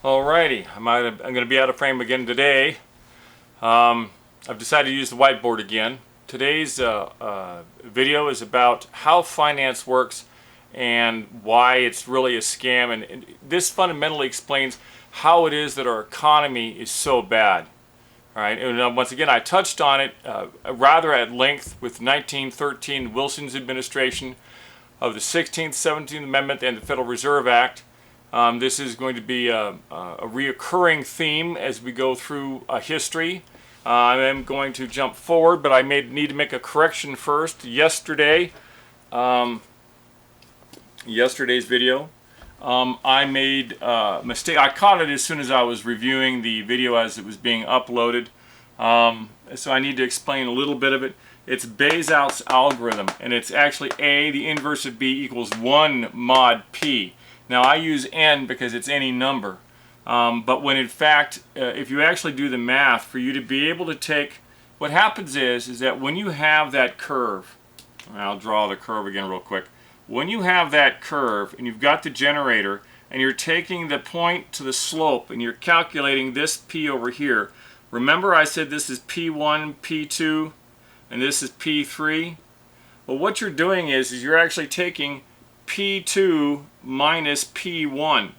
Alrighty, I'm going to be out of frame again today. I've decided to use the whiteboard again. Today's video is about how finance works and why it's really a scam. And this fundamentally explains how it is that our economy is so bad. All right, and once again, I touched on it rather at length with 1913 Wilson's administration of the 16th, 17th Amendment and the Federal Reserve Act. This is going to be a reoccurring theme as we go through history. I am going to jump forward, but I need to make a correction first. Yesterday's video, I made a mistake. I caught it as soon as I was reviewing the video as it was being uploaded. So I need to explain a little bit of it. It's Bezout's algorithm, and it's actually A, the inverse of B equals 1 mod P. Now I use n because it's any number, but when in fact, if you actually do the math, for you to be able to take, what happens is that when you have that curve, I'll draw the curve again real quick. When you have that curve and you've got the generator and you're taking the point to the slope and you're calculating this P over here, remember I said this is P1, P2, and this is P3? Well, what you're doing is you're actually taking P2 minus P1,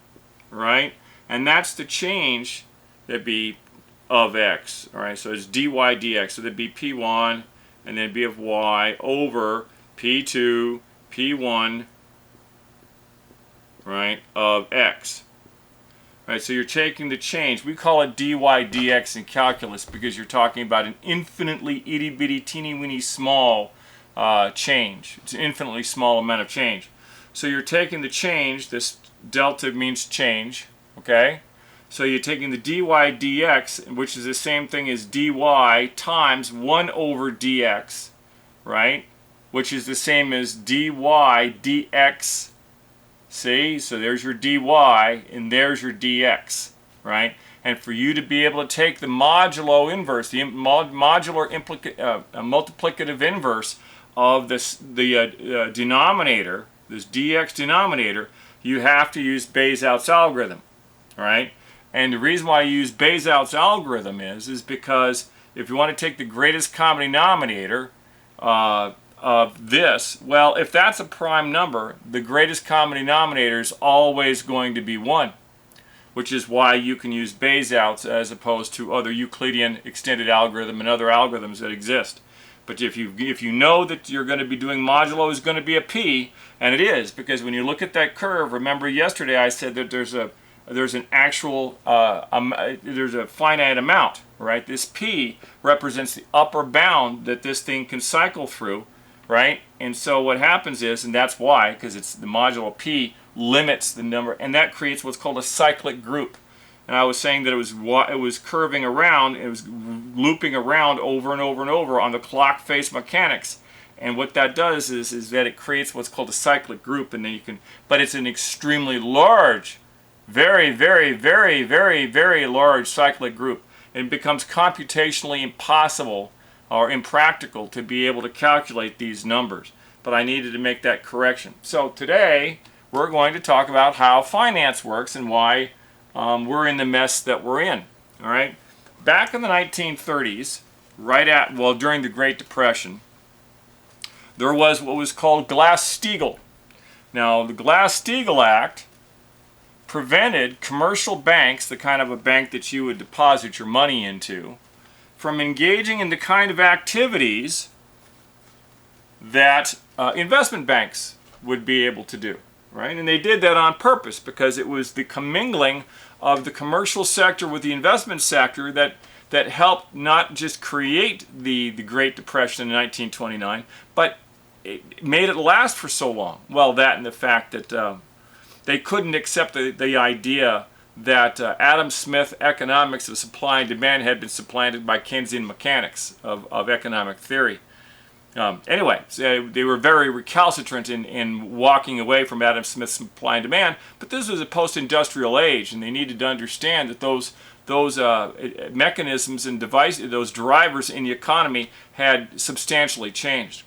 right? And that's the change that'd be of x, all right? So it's dy dx, so that'd be P1 and then b of y over P2, P1, right, of x. Right, so you're taking the change. We call it dy dx in calculus because you're talking about an infinitely itty-bitty, teeny-weeny small change. It's an infinitely small amount of change. So you're taking the change, this delta means change, okay? So you're taking the dy dx, which is the same thing as dy times 1 over dx, right? Which is the same as dy dx. See? So there's your dy and there's your dx, right? And for you to be able to take the modulo inverse, the modular multiplicative inverse of the denominator, this dx denominator, you have to use Bezout's algorithm, all right? And the reason why I use Bezout's algorithm is because if you want to take the greatest common denominator of this, well, if that's a prime number, the greatest common denominator is always going to be 1, which is why you can use Bezout's as opposed to other Euclidean extended algorithm and other algorithms that exist. But if you know that you're going to be doing modulo is going to be a p, and it is, because when you look at that curve, remember yesterday I said that there's a finite amount, right? This p represents the upper bound that this thing can cycle through, right? And so what happens is, and that's why, because it's the modulo p limits the number, and that creates what's called a cyclic group. And I was saying that it was curving around, it was looping around over and over and over on the clock face mechanics. And what that does is that it creates what's called a cyclic group, and then you can, but it's an extremely large, very, very, very, very, very large cyclic group. It becomes computationally impossible or impractical to be able to calculate these numbers. But I needed to make that correction. So today we're going to talk about how finance works and why we're in the mess that we're in. All right. Back in the 1930s, during the Great Depression, there was what was called Glass-Steagall. Now, the Glass-Steagall Act prevented commercial banks, the kind of a bank that you would deposit your money into, from engaging in the kind of activities that investment banks would be able to do. Right? And they did that on purpose because it was the commingling of the commercial sector with the investment sector that helped not just create the Great Depression in 1929, but it made it last for so long. Well, that and the fact that they couldn't accept the idea that Adam Smith economics of supply and demand had been supplanted by Keynesian mechanics of economic theory. Anyway, so they were very recalcitrant in walking away from Adam Smith's supply and demand, but this was a post-industrial age, and they needed to understand that those mechanisms and those drivers in the economy had substantially changed.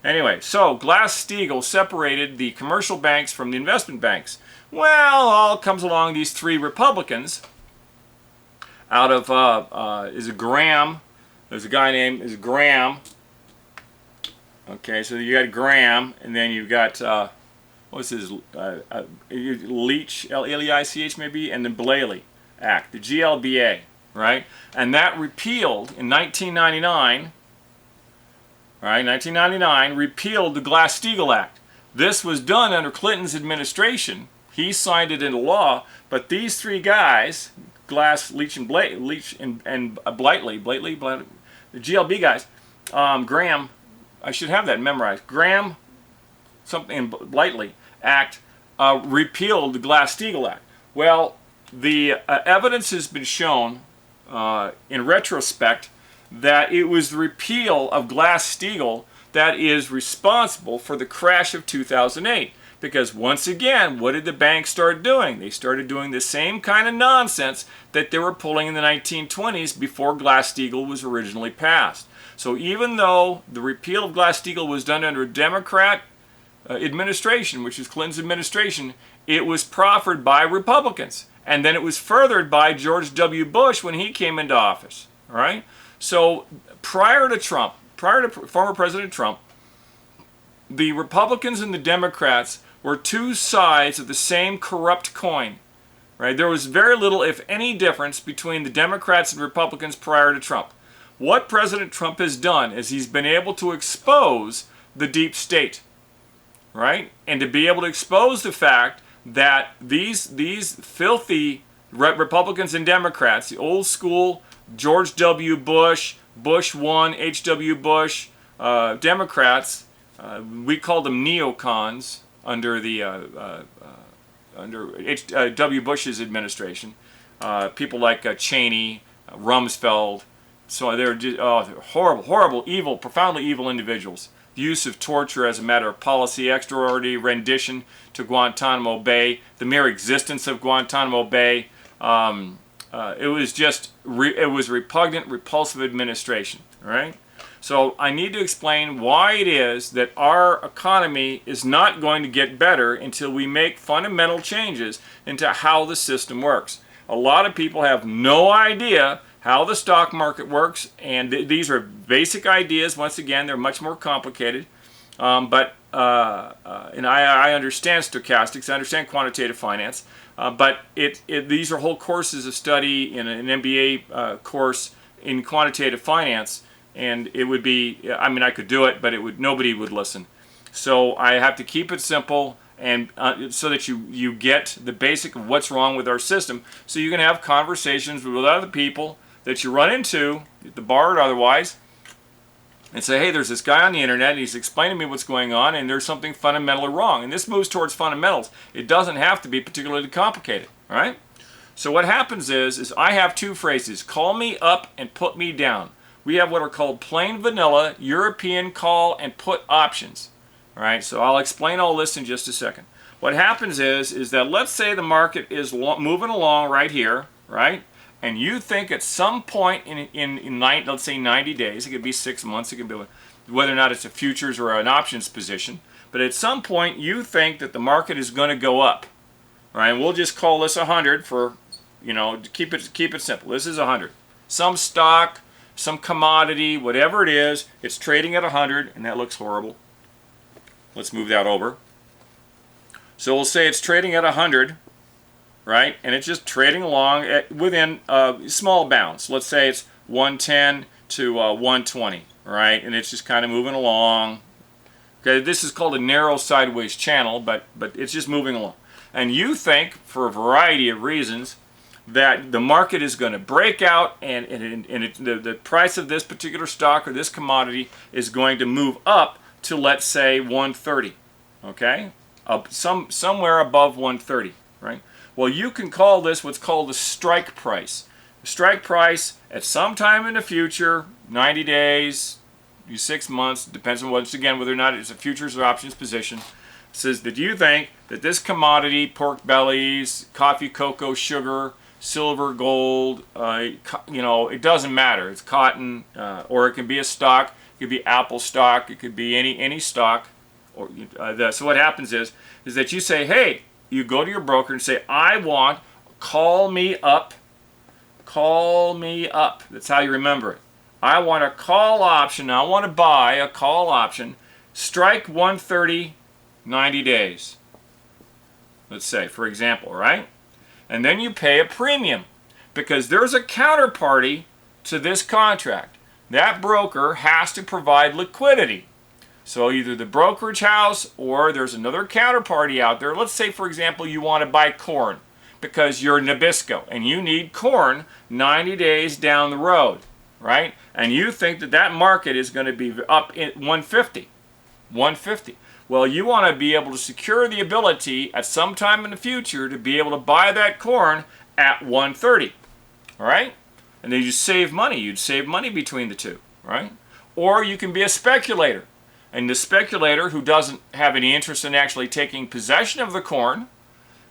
Anyway, so Glass-Steagall separated the commercial banks from the investment banks. Well, all comes along these three Republicans out of, is it Graham? There's a guy named Graham. Okay, so you got Graham, and then you've got, what's his, Leach, L-E-I-C-H maybe, and then Blaley Act, the GLBA, right? And that repealed in 1999, right? 1999 repealed the Glass-Steagall Act. This was done under Clinton's administration. He signed it into law, but these three guys, Glass, Leach, and Blately, the GLB guys, Graham, I should have that memorized. Graham, something, and Blately Act repealed the Glass-Steagall Act. Well, the evidence has been shown in retrospect that it was the repeal of Glass-Steagall that is responsible for the crash of 2008. Because once again, what did the banks start doing? They started doing the same kind of nonsense that they were pulling in the 1920s before Glass-Steagall was originally passed. So even though the repeal of Glass-Steagall was done under a Democrat administration, which is Clinton's administration, it was proffered by Republicans. And then it was furthered by George W. Bush when he came into office. All right? So prior to Trump, prior to former President Trump, the Republicans and the Democrats were two sides of the same corrupt coin. Right? There was very little, if any, difference between the Democrats and Republicans prior to Trump. What President Trump has done is he's been able to expose the deep state, right? And to be able to expose the fact that these filthy Republicans and Democrats, the old school George W. Bush, Bush 1, H.W. Bush Democrats, we call them neocons under the under W. Bush's administration. People like Cheney, Rumsfeld. So they're just horrible, horrible, evil, profoundly evil individuals. The use of torture as a matter of policy, extraordinary rendition to Guantanamo Bay, the mere existence of Guantanamo Bay. It was just, it was repugnant, repulsive administration, right? So I need to explain why it is that our economy is not going to get better until we make fundamental changes into how the system works. A lot of people have no idea how the stock market works, and these are basic ideas. Once again, they're much more complicated, and I understand stochastics, I understand quantitative finance, but these are whole courses of study in an MBA course in quantitative finance, and it would be, I mean, I could do it, but nobody would listen. So I have to keep it simple, and so that you get the basic of what's wrong with our system, so you can have conversations with other people that you run into at the bar or otherwise, and say, hey, there's this guy on the internet, and he's explaining to me what's going on, and there's something fundamentally wrong. And this moves towards fundamentals. It doesn't have to be particularly complicated, all right? So what happens is I have two phrases: call me up and put me down. We have what are called plain vanilla European call and put options, all right? So I'll explain all this in just a second. What happens is that let's say the market is moving along right here, right? And you think at some point in let's say 90 days, it could be 6 months, it could be whether or not it's a futures or an options position, but at some point you think that the market is going to go up, right? And we'll just call this 100 for, you know, to keep it simple. This is 100. Some stock, some commodity, whatever it is, it's trading at 100, and that looks horrible. Let's move that over. So we'll say it's trading at 100. Right? And it's just trading along within small bounds. Let's say it's 110 to 120, right? And it's just kind of moving along. Okay, this is called a narrow sideways channel, but it's just moving along. And you think, for a variety of reasons, that the market is going to break out and the price of this particular stock or this commodity is going to move up to, let's say, 130, okay? Somewhere above 130, right? Well, you can call this what's called the strike price. The strike price at some time in the future, 90 days, 6 months, depends on once again whether or not it's a futures or options position, says that you think that this commodity, pork bellies, coffee, cocoa, sugar, silver, gold, you know, it doesn't matter. It's cotton, or it can be a stock. It could be Apple stock. It could be any stock. Or so what happens is that you say, hey, you go to your broker and say, I want, call me up. Call me up. That's how you remember it. I want a call option. I want to buy a call option. Strike 130, 90 days. Let's say, for example, right? And then you pay a premium because there's a counterparty to this contract. That broker has to provide liquidity. So either the brokerage house or there's another counterparty out there. Let's say, for example, you want to buy corn because you're Nabisco and you need corn 90 days down the road, right? And you think that that market is going to be up in 150. 150. Well, you want to be able to secure the ability at some time in the future to be able to buy that corn at 130, all right? And then you save money. You'd save money between the two, right? Or you can be a speculator. And the speculator who doesn't have any interest in actually taking possession of the corn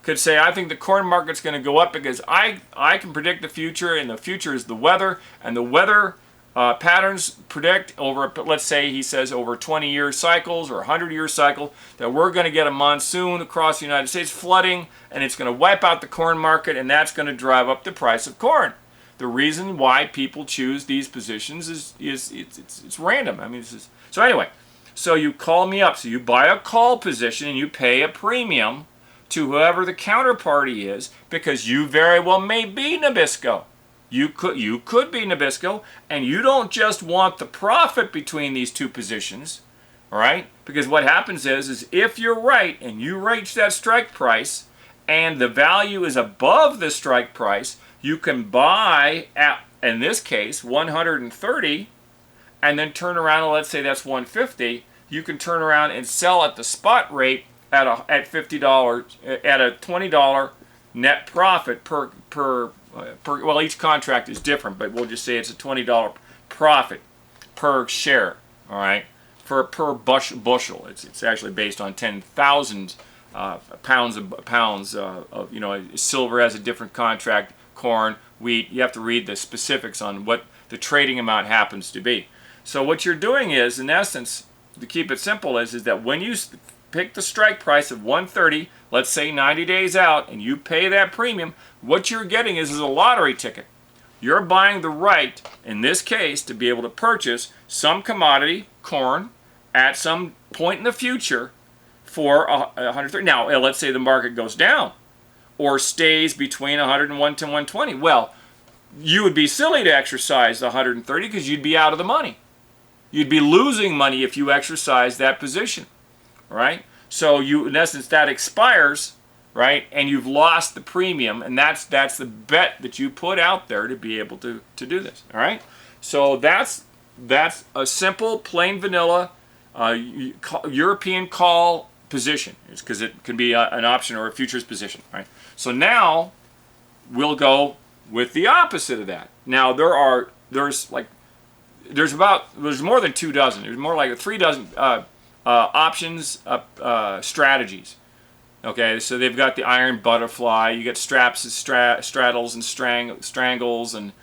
could say, I think the corn market's going to go up because I can predict the future, and the future is the weather, and the weather patterns predict over, let's say he says over 20-year cycles or 100-year cycle, that we're going to get a monsoon across the United States, flooding, and it's going to wipe out the corn market, and that's going to drive up the price of corn. The reason why people choose these positions is it's random. I mean, so anyway, so you call me up. So you buy a call position and you pay a premium to whoever the counterparty is, because you very well may be Nabisco. You could be Nabisco, and you don't just want the profit between these two positions, all right? Because what happens is if you're right and you reach that strike price and the value is above the strike price, you can buy at, in this case, 130, and then turn around and let's say that's 150. You can turn around and sell at the spot rate at $50 at a $20 net profit per well, each contract is different, but we'll just say it's a $20 profit per share, all right, per bushel. It's actually based on 10,000 pounds of, you know, silver has a different contract, corn, wheat. You have to read the specifics on what the trading amount happens to be. So what you're doing is, in essence, to keep it simple, is that when you pick the strike price of 130, let's say 90 days out, and you pay that premium, what you're getting is a lottery ticket. You're buying the right, in this case, to be able to purchase some commodity, corn, at some point in the future for 130. Now, let's say the market goes down or stays between 101 to 120. Well, you would be silly to exercise the 130 because you'd be out of the money. You'd be losing money if you exercise that position, right? So you, in essence, that expires, right? And you've lost the premium, and that's the bet that you put out there to be able to do this, all right? So that's a simple, plain vanilla European call position, because it can be an option or a futures position, right? So now we'll go with the opposite of that. Now there's more than 2 dozen. There's more like 3 dozen options strategies. Okay, so they've got the iron butterfly. You get straps, straddles, and strangles, and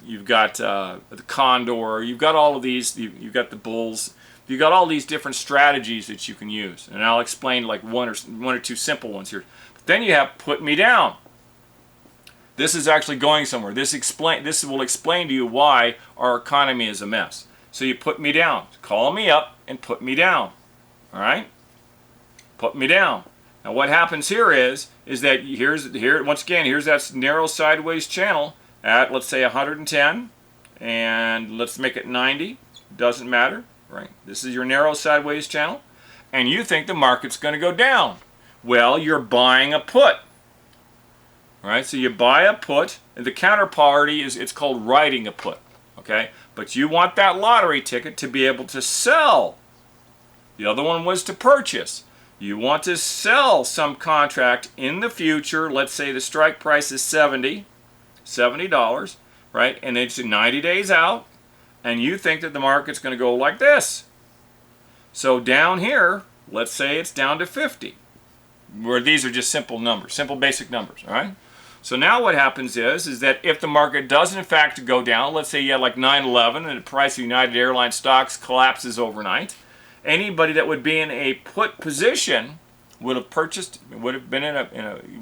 you've got the condor. You've got all of these. You've got the bulls. You've got all these different strategies that you can use, and I'll explain like one or two simple ones here. But then you have put me down. This is actually going somewhere. This will explain to you why our economy is a mess. So you put me down. Call me up and put me down. All right? Put me down. Now what happens here is that once again, here's that narrow sideways channel at, let's say, 110, and let's make it 90. Doesn't matter, right? This is your narrow sideways channel, and you think the market's going to go down. Well, you're buying a put. All right, so you buy a put, and the counterparty it's called writing a put. Okay, but you want that lottery ticket to be able to sell. The other one was to purchase. You want to sell some contract in the future. Let's say the strike price is $70, right? And it's 90 days out, and you think that the market's going to go like this. So down here, let's say it's down to 50, where these are just simple numbers, simple basic numbers, all right? So now what happens is that if the market does in fact go down, let's say you had like 9/11 and the price of United Airlines stocks collapses overnight, anybody that would be in a put position would have purchased, would have been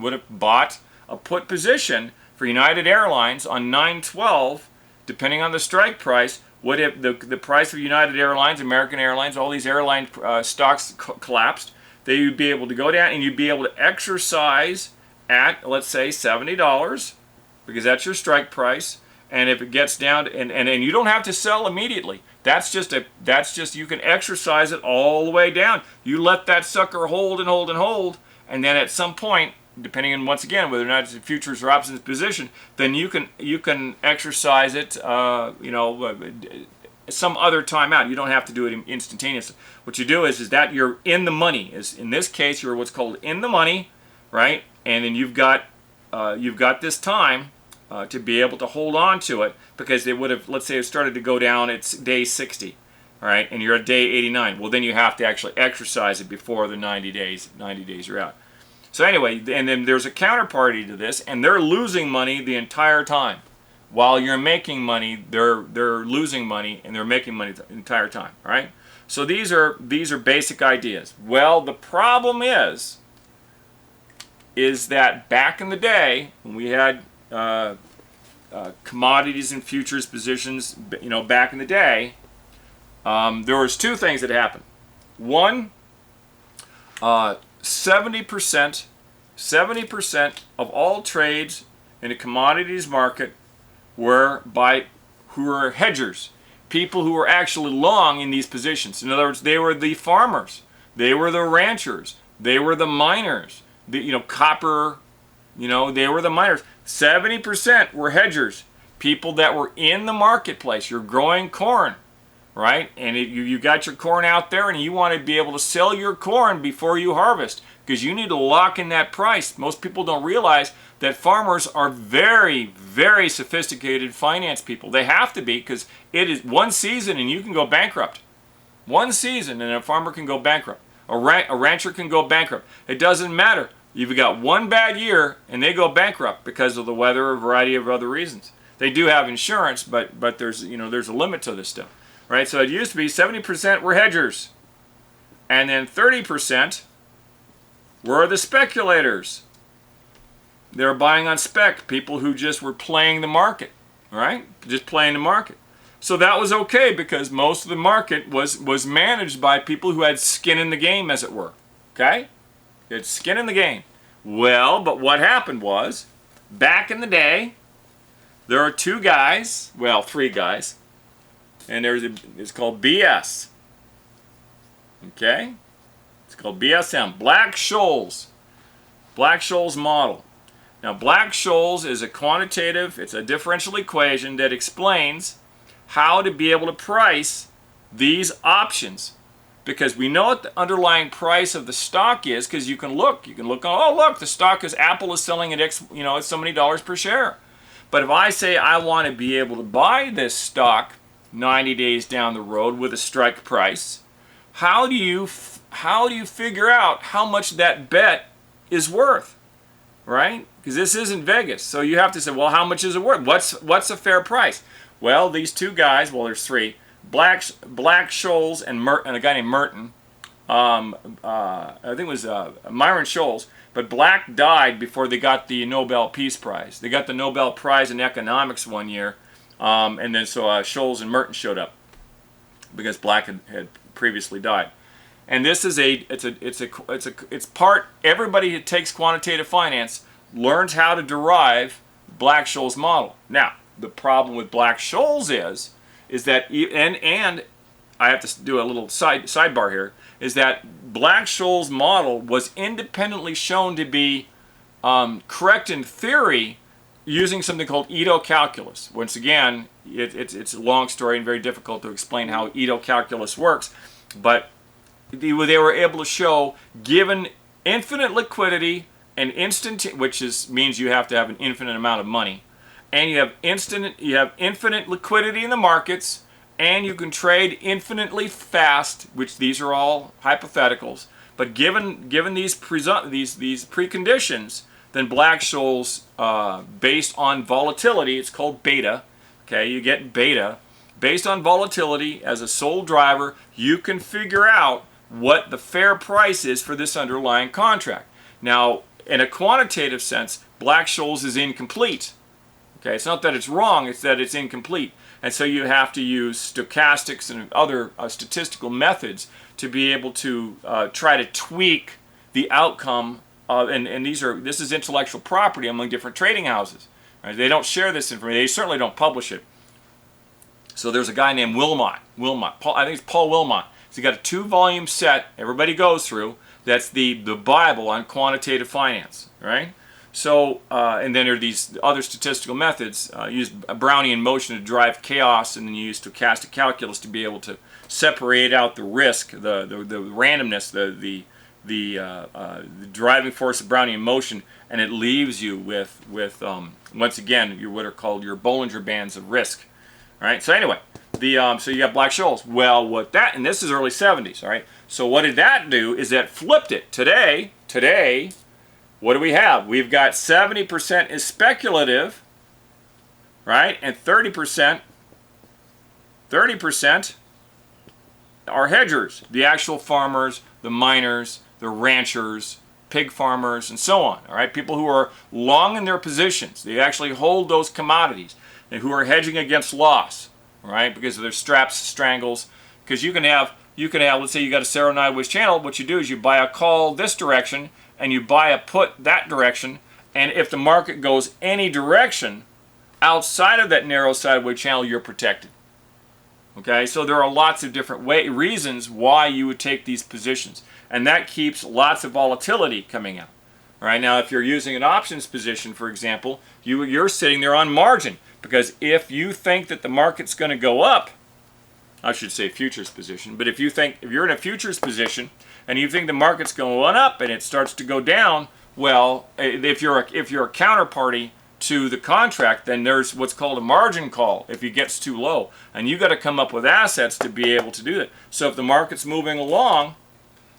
would have bought a put position for United Airlines on 9/12, depending on the strike price. Would have the price of United Airlines, American Airlines, all these airline stocks collapsed, they would be able to go down and you'd be able to exercise at, let's say, $70, because that's your strike price. And if it gets down to, and you don't have to sell immediately. That's just you can exercise it all the way down. You let that sucker hold and hold and hold, and then at some point, depending on, once again, whether or not it's a futures or options position, then you can exercise it some other time out. You don't have to do it instantaneously. What you do is that you're in the money. In this case, you're what's called in the money, right? And then you've got this time to be able to hold on to it, because they would have, let's say it started to go down, it's day 60, all right, and you're at day 89. Well, then you have to actually exercise it before the 90 days are out. So anyway, and then there's a counterparty to this, and they're losing money the entire time. While you're making money, they're losing money, and they're making money the entire time, all right? So these are basic ideas. Well, the problem is that back in the day, when we had commodities and futures positions, back in the day, there was two things that happened. One, 70% of all trades in the commodities market were who were hedgers, people who were actually long in these positions. In other words, they were the farmers, they were the ranchers, they were the miners, copper, they were the miners. 70% were hedgers, people that were in the marketplace. You're growing corn, right? And you got your corn out there, and you want to be able to sell your corn before you harvest, because you need to lock in that price. Most people don't realize that farmers are very, very sophisticated finance people. They have to be, because it is one season and you can go bankrupt. One season and a farmer can go bankrupt. A rancher can go bankrupt. It doesn't matter. You've got one bad year and they go bankrupt because of the weather or a variety of other reasons. They do have insurance, but there's there's a limit to this stuff, right? So it used to be 70% were hedgers, and then 30% were the speculators. They're buying on spec, people who just were playing the market, right? Just playing the market. So that was okay, because most of the market was managed by people who had skin in the game, as it were. Okay? It's skin in the game. Well, but what happened was, back in the day, there are three guys, and it's called BS. Okay? It's called BSM, Black-Scholes. Black-Scholes model. Now, Black-Scholes is it's a differential equation that explains how to be able to price these options. Because we know what the underlying price of the stock is, because you can look, oh look, the stock Apple is selling at X, it's so many dollars per share. But if I say I want to be able to buy this stock 90 days down the road with a strike price, how do you figure out how much that bet is worth, right? Because this isn't Vegas, so you have to say, well, how much is it worth? What's a fair price? Well, these two guys, there's three. Black-Scholes and a guy named Merton. I think it was Myron Scholes, but Black died before they got the Nobel Peace Prize. They got the Nobel Prize in economics one year, and then so Scholes and Merton showed up because Black had previously died. And this is it's part. Everybody who takes quantitative finance learns how to derive Black-Scholes model. Now, the problem with Black-Scholes is that, and I have to do a little sidebar here, is that Black-Scholes model was independently shown to be correct in theory using something called Ito calculus. Once again, it's a long story and very difficult to explain how Ito calculus works, but they were able to show, given infinite liquidity and means you have to have an infinite amount of money, and you have infinite liquidity in the markets, and you can trade infinitely fast, which these are all hypotheticals. But given these preconditions, then Black-Scholes, based on volatility, it's called beta. Okay, you get beta based on volatility as a sole driver. You can figure out what the fair price is for this underlying contract. Now, in a quantitative sense, Black-Scholes is incomplete. Okay, it's not that it's wrong, it's that it's incomplete. And so you have to use stochastics and other statistical methods to be able to try to tweak the outcome and this is intellectual property among different trading houses. Right? They don't share this information. They certainly don't publish it. So there's a guy named Wilmot. I think it's Paul Wilmot. So he got a 2-volume set everybody goes through. That's the Bible on quantitative finance, right? So, and then there are these other statistical methods. Use Brownian motion to drive chaos, and then you use stochastic calculus to be able to separate out the risk, the randomness, the driving force of Brownian motion, and it leaves you with once again what are called your Bollinger Bands of risk. All right. So anyway, so you got Black-Scholes. Well, and this is early 70s. All right. So what did that do? Is that flipped it. Today, what do we have? We've got 70% is speculative, right, and 30% are hedgers, the actual farmers, the miners, the ranchers, pig farmers, and so on. All right, people who are long in their positions, they actually hold those commodities, and who are hedging against loss, right, because of their straps, strangles. Because you can have, let's say you got a Cerro Sideways channel. What you do is you buy a call this direction, and you buy a put that direction, and if the market goes any direction outside of that narrow sideways channel, you're protected. Okay, so there are lots of different reasons why you would take these positions, and that keeps lots of volatility coming out. All right, now if you're using an options position, for example, you're sitting there on margin, because if you think that the market's going to go up, I should say futures position, but if you're in a futures position and you think the market's going up and it starts to go down, well, if you're a counterparty to the contract, then there's what's called a margin call if it gets too low, and you got to come up with assets to be able to do that. So if the market's moving along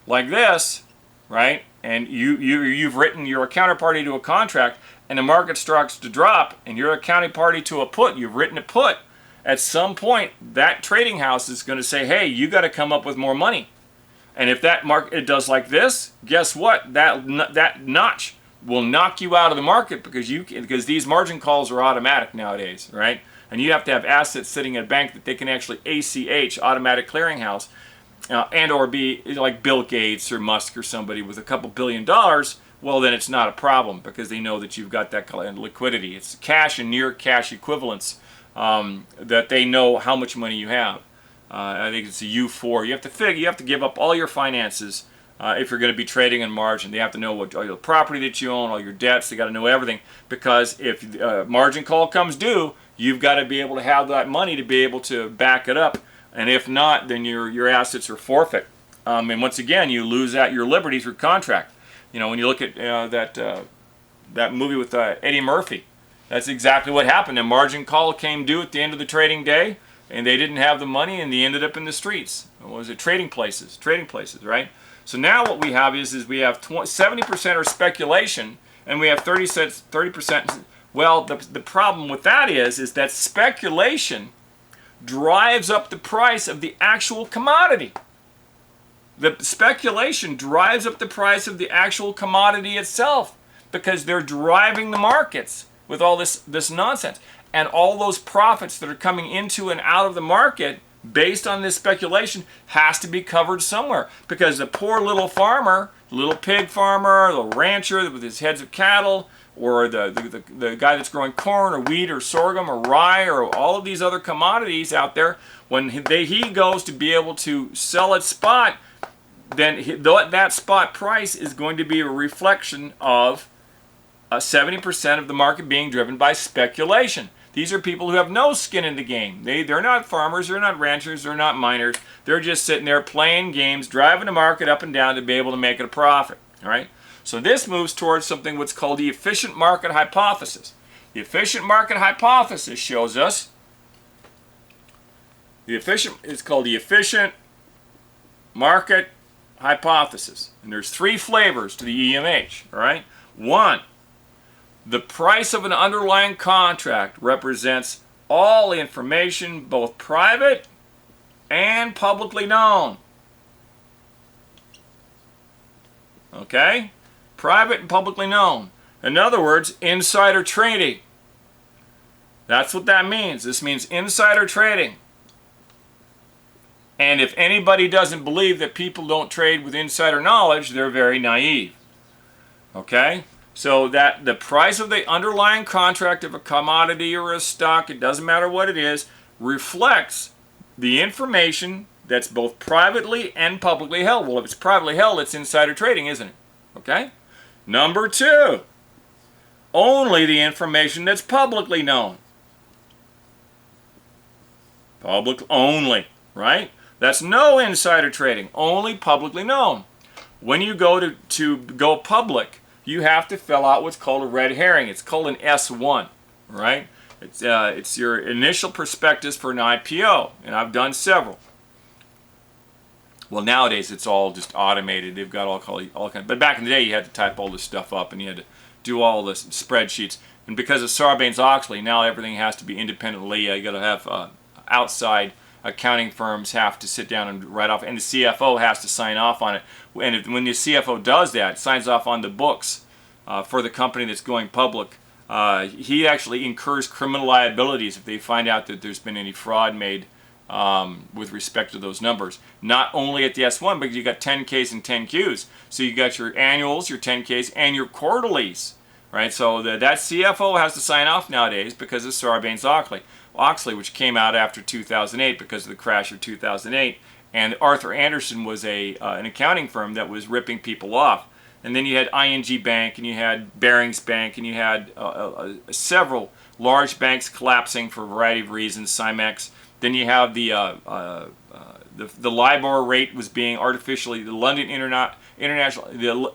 like this, right, and you're a counterparty to a contract, and the market starts to drop, and you're a counterparty to a put, you've written a put. At some point, that trading house is going to say, hey, you got to come up with more money. And if that market does like this, guess what? That notch will knock you out of the market, because these margin calls are automatic nowadays, right? And you have to have assets sitting at a bank that they can actually ACH, automatic clearinghouse, and or be like Bill Gates or Musk or somebody with a couple $1 billion. Well, then it's not a problem, because they know that you've got that kind of liquidity. It's cash and near cash equivalents. That they know how much money you have. I think it's a U4. You have to give up all your finances if you're going to be trading on margin. They have to know all your property that you own, all your debts. They got to know everything, because if margin call comes due, you've got to be able to have that money to be able to back it up. And if not, then your assets are forfeit. And once again, you lose out your liberty through contract. You know, when you look at that movie with Eddie Murphy. That's exactly what happened. A margin call came due at the end of the trading day, and they didn't have the money, and they ended up in the streets. What was it? Trading places, right? So now what we have is we have 70% are speculation, and we have 30%. Well, the problem with that is that speculation drives up the price of the actual commodity. The speculation drives up the price of the actual commodity itself, because they're driving the markets with all this nonsense. And all those profits that are coming into and out of the market based on this speculation has to be covered somewhere, because the poor little farmer, the little pig farmer, the rancher with his heads of cattle, or the guy that's growing corn or wheat or sorghum or rye or all of these other commodities out there, when he goes to be able to sell at spot, then that spot price is going to be a reflection of 70% of the market being driven by speculation. These are people who have no skin in the game. They're not farmers, they're not ranchers, they're not miners. They're just sitting there playing games, driving the market up and down to be able to make it a profit. All right? So this moves towards something what's called the efficient market hypothesis. The efficient market hypothesis shows us it's called the efficient market hypothesis. And there's 3 flavors to the EMH. All right? 1, the price of an underlying contract represents all information, both private and publicly known. Okay? Private and publicly known. In other words, insider trading. That's what that means. This means insider trading. And if anybody doesn't believe that people don't trade with insider knowledge, they're very naive. Okay? So that the price of the underlying contract of a commodity or a stock, it doesn't matter what it is, reflects the information that's both privately and publicly held. Well, if it's privately held, it's insider trading, isn't it? Okay? Number two, only the information that's publicly known. Public only, right? That's no insider trading, only publicly known. When you go to go public, you have to fill out what's called a red herring. It's called an S1, right? It's your initial prospectus for an IPO, and I've done several. Well, nowadays it's all just automated. They've got all kind. But back in the day, you had to type all this stuff up, and you had to do all the spreadsheets. And because of Sarbanes-Oxley, now everything has to be independently. You got to have outside accounting firms have to sit down and write off, and the CFO has to sign off on it. And when the CFO does that, signs off on the books for the company that's going public, he actually incurs criminal liabilities if they find out that there's been any fraud made with respect to those numbers. Not only at the S1, but you got 10Ks and 10Qs. So you got your annuals, your 10Ks, and your quarterlies, right? So that CFO has to sign off nowadays because of Sarbanes-Oxley, which came out after 2008 because of the crash of 2008. And Arthur Andersen was an accounting firm that was ripping people off. And then you had ING Bank, and you had Barings Bank, and you had several large banks collapsing for a variety of reasons, Cymex. Then you have the LIBOR rate was being artificially, the London the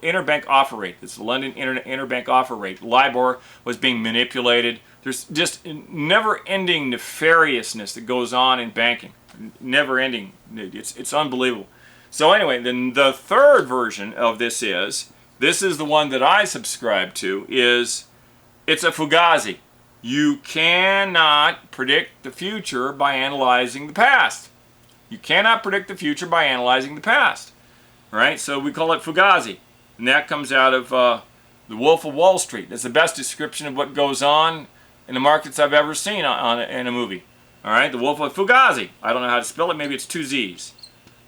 interbank offer rate. It's the London interbank offer rate. LIBOR was being manipulated. There's just never-ending nefariousness that goes on in banking. Never-ending. It's unbelievable. So anyway, then the third version of this is the one that I subscribe to, it's a fugazi. You cannot predict the future by analyzing the past. You cannot predict the future by analyzing the past. Right? So we call it fugazi. And that comes out of The Wolf of Wall Street. That's the best description of what goes on in the markets I've ever seen in a movie. All right? The Wolf of Fugazi. I don't know how to spell it. Maybe it's 2 Z's.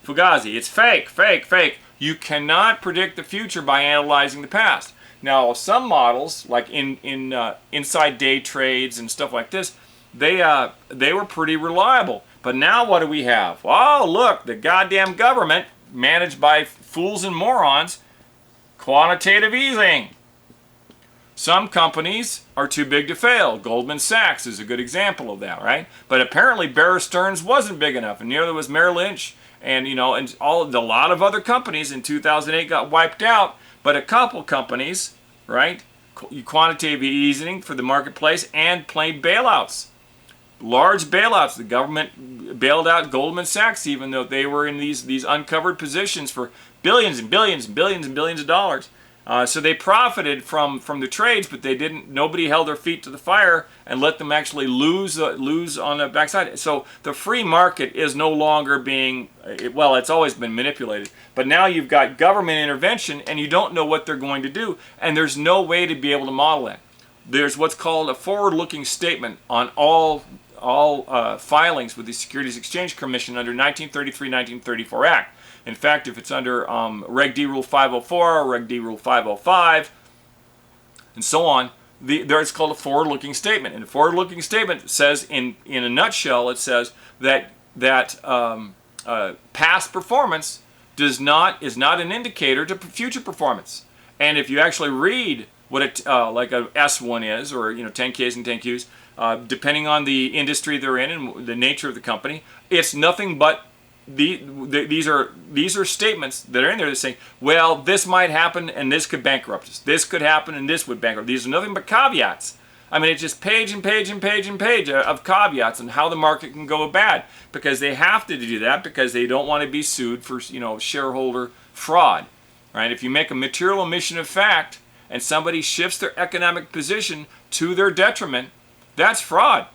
Fugazi. It's fake, fake, fake. You cannot predict the future by analyzing the past. Now, some models, like inside day trades and stuff like this, they were pretty reliable. But now what do we have? Oh, look, the goddamn government, managed by fools and morons, quantitative easing. Some companies are too big to fail. Goldman Sachs is a good example of that, right? But apparently Bear Stearns wasn't big enough, and neither was Merrill Lynch, and a lot of other companies in 2008 got wiped out. But a couple companies, right, quantitative easing for the marketplace and plain bailouts. Large bailouts. The government bailed out Goldman Sachs, even though they were in these uncovered positions for billions and billions and billions and billions of dollars. So they profited from the trades, but they didn't. Nobody held their feet to the fire and let them actually lose on the backside. So the free market is no longer being, well, it's always been manipulated. But now you've got government intervention, and you don't know what they're going to do, and there's no way to be able to model that. There's what's called a forward-looking statement on all filings with the Securities Exchange Commission under 1933-1934 Act. In fact, if it's under Reg D Rule 504 or Reg D Rule 505 and so on, it's called a forward-looking statement. And the forward-looking statement says, in a nutshell, it says that past performance is not an indicator to future performance. And if you actually read what like a S1 is, or 10Ks and 10Qs, depending on the industry they're in and the nature of the company, it's nothing but these are statements that are in there that say, well, this might happen and this could bankrupt us. This could happen and this would bankrupt. These are nothing but caveats. I mean, it's just page and page and page and page of caveats on how the market can go bad, because they have to do that because they don't want to be sued for shareholder fraud, right? If you make a material omission of fact and somebody shifts their economic position to their detriment, that's fraud.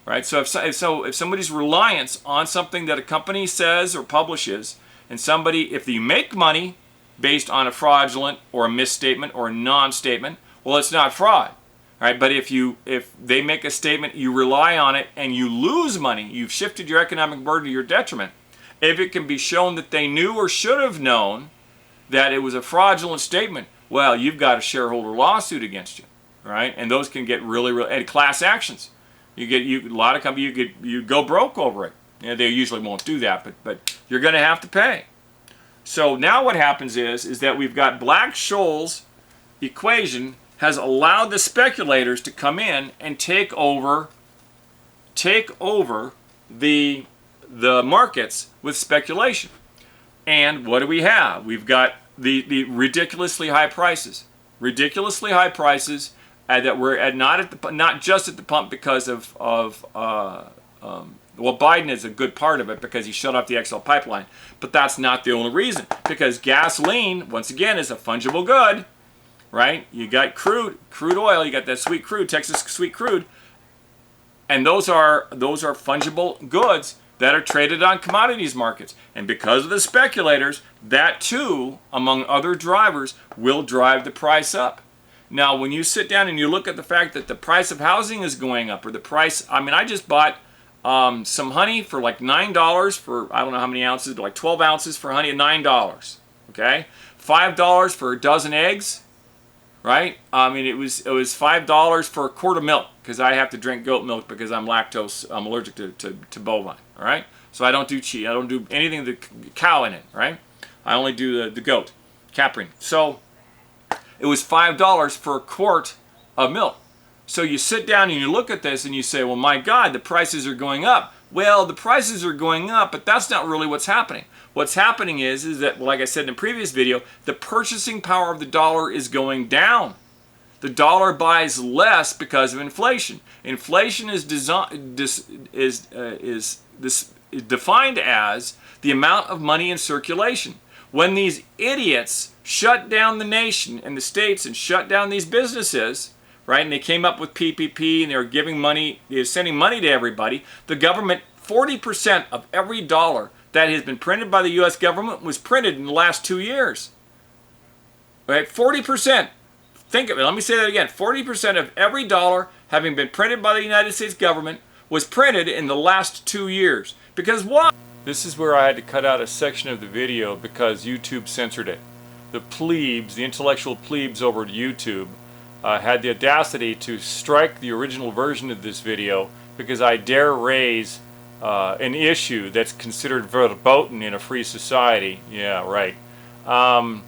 Right? So if somebody's reliance on something that a company says or publishes, and if you make money based on a fraudulent or a misstatement or a non-statement, well, it's not fraud. Right? But if they make a statement, you rely on it, and you lose money, you've shifted your economic burden to your detriment. If it can be shown that they knew or should have known that it was a fraudulent statement, well, you've got a shareholder lawsuit against you, right? And those can get really, and class actions. A lot of companies, you go broke over it. You know, they usually won't do that, but you're going to have to pay. So now what happens is that we've got Black-Scholes equation has allowed the speculators to come in and take over the markets with speculation. And what do we have? We've got the ridiculously high prices. Ridiculously high prices that we're at not just at the pump because well, Biden is a good part of it because he shut off the XL pipeline, but that's not the only reason. Because gasoline, once again, is a fungible good. Right? You got crude oil, you got that sweet crude, Texas sweet crude, and those are fungible goods that are traded on commodities markets. And because of the speculators, that too, among other drivers, will drive the price up. Now, when you sit down and you look at the fact that the price of housing is going up, or the price, I mean, I just bought some honey for like $9 for, I don't know how many ounces, but like 12 ounces for honey at $9. Okay? $5 for a dozen eggs. Right? I mean, it was $5 for a quart of milk because I have to drink goat milk because I'm allergic to bovine. All right? So I don't do cheese. I don't do anything with the cow in it. Right? I only do the goat, caprine. So it was $5 for a quart of milk. So you sit down and you look at this and you say, well, my God, the prices are going up. Well, the prices are going up, but that's not really what's happening. What's happening is that, like I said in the previous video, the purchasing power of the dollar is going down. The dollar buys less because of inflation. Inflation is defined as the amount of money in circulation. When these idiots shut down the nation and the states and shut down these businesses, right, and they came up with PPP and they were giving money, they were sending money to everybody, the government, 40% of every dollar that has been printed by the U.S. government was printed in the last 2 years. Right? 40%. Think of it. Let me say that again. 40% of every dollar having been printed by the United States government was printed in the last 2 years. Because why? This is where I had to cut out a section of the video because YouTube censored it. The plebes, the intellectual plebes over at YouTube, had the audacity to strike the original version of this video because I dare raise an issue that's considered verboten in a free society. Yeah, right. On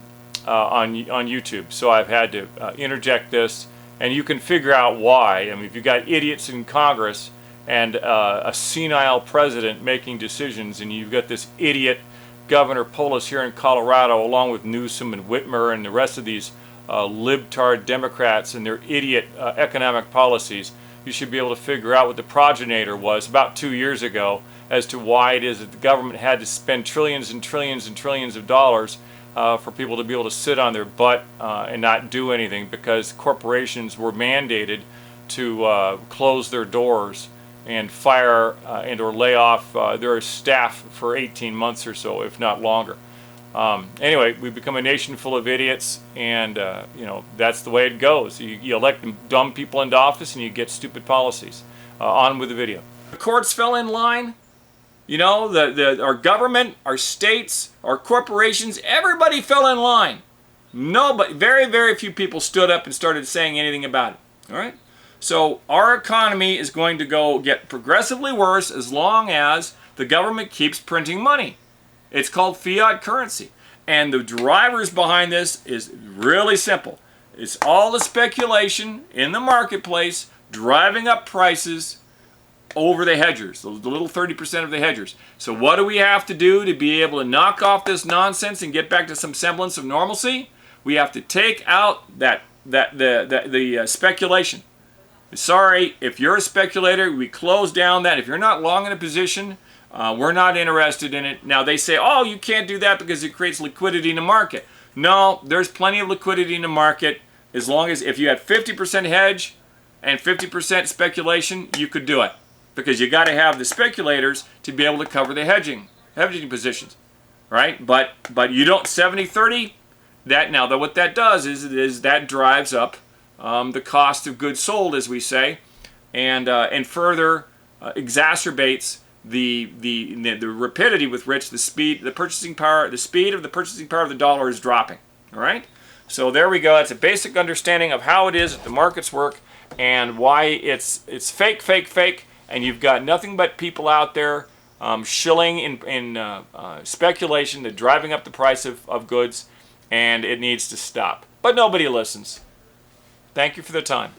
YouTube. So I've had to interject this, and you can figure out why. I mean, if you've got idiots in Congress and a senile president making decisions, and you've got this idiot Governor Polis here in Colorado, along with Newsom and Whitmer and the rest of these libtard Democrats and their idiot economic policies, you should be able to figure out what the progenitor was about 2 years ago as to why it is that the government had to spend trillions and trillions and trillions of dollars for people to be able to sit on their butt and not do anything because corporations were mandated to close their doors and fire and or lay off their staff for 18 months or so, if not longer. Anyway, we've become a nation full of idiots, and you know, that's the way it goes. You elect dumb people into office and you get stupid policies. On with the video. The courts fell in line. You know, our government, our states, our corporations, everybody fell in line. Nobody, very, very few people stood up and started saying anything about it. All right? So our economy is going to get progressively worse as long as the government keeps printing money. It's called fiat currency. And the drivers behind this is really simple. It's all the speculation in the marketplace driving up prices over the hedgers, the little 30% of the hedgers. So what do we have to do to be able to knock off this nonsense and get back to some semblance of normalcy? We have to take out the speculation. Sorry, if you're a speculator, we close down that. If you're not long in a position, we're not interested in it. Now they say, oh, you can't do that because it creates liquidity in the market. No, there's plenty of liquidity in the market as long as if you had 50% hedge and 50% speculation, you could do it. Because you got to have the speculators to be able to cover the hedging positions, right? But you don't 70-30. what that does is that drives up the cost of goods sold, as we say, and further exacerbates the rapidity with which the speed of the purchasing power of the dollar is dropping. All right. So there we go. That's a basic understanding of how it is that the markets work and why it's fake, fake, fake, and you've got nothing but people out there shilling in speculation, to driving up the price of goods, and it needs to stop. But nobody listens. Thank you for the time.